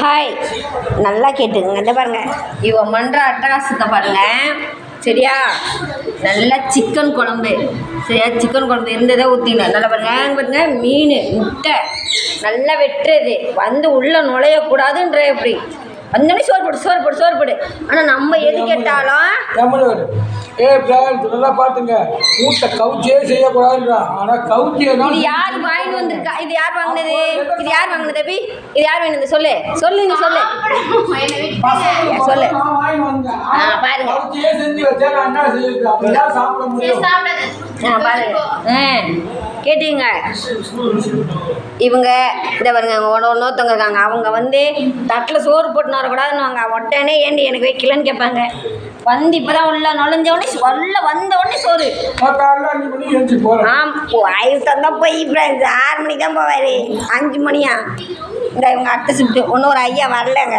Hi, நல்லா கேட்டுங்க. இந்த பாருங்க, இவன் பண்ணுற அட்டகாசத்தை பாருங்க. சரியா? நல்லா சிக்கன் குழம்பு. சரியா? சிக்கன் குழம்பு இருந்ததை ஊற்றினேன். நல்லா பாருங்க, மீன் முட்டை நல்லா வெட்டுறது வந்து உள்ளே நுழையக்கூடாதுன்ற எப்படி வந்தோடனே சோறு போடு. ஆனால் நம்ம எது கேட்டாலும் நல்லா பாத்துங்க, மூட்டை கவுச்சியே செய்யக்கூடாதுன்றா. ஆனா கவுச்சியை இது யார் வாங்கிட்டு வந்திருக்கா? இது யார் வாங்கினது? அபி இது யார் வாங்கினது? சொல்லுங்க சொல்லு. பாருங்க, கவுச்சியே செஞ்சு வச்சா நான் என்ன செய்யுது? அப்படிதான் சாப்பிட முடியும். பாருங்க, கேட்டீங்க. இவங்க இந்த பாருங்க, ஒன்னொருத்தவங்க இருக்காங்க. அவங்க வந்து தட்டில் சோறு போட்டு வரக்கூடாதுன்னு உடனே ஏண்டி எனக்கு வைக்கலன்னு கேட்பாங்க. வந்து இப்போதான் உள்ள நுழைஞ்சவொடனே வந்தவொடனே சோறு. தந்தா போய் இப்போ 6 மணிக்கு தான் போவார். 5 மணியா? இந்த இவங்க அடுத்த ஷிஃப்ட்டு. இன்னும் ஒரு ஐயா வரலங்க.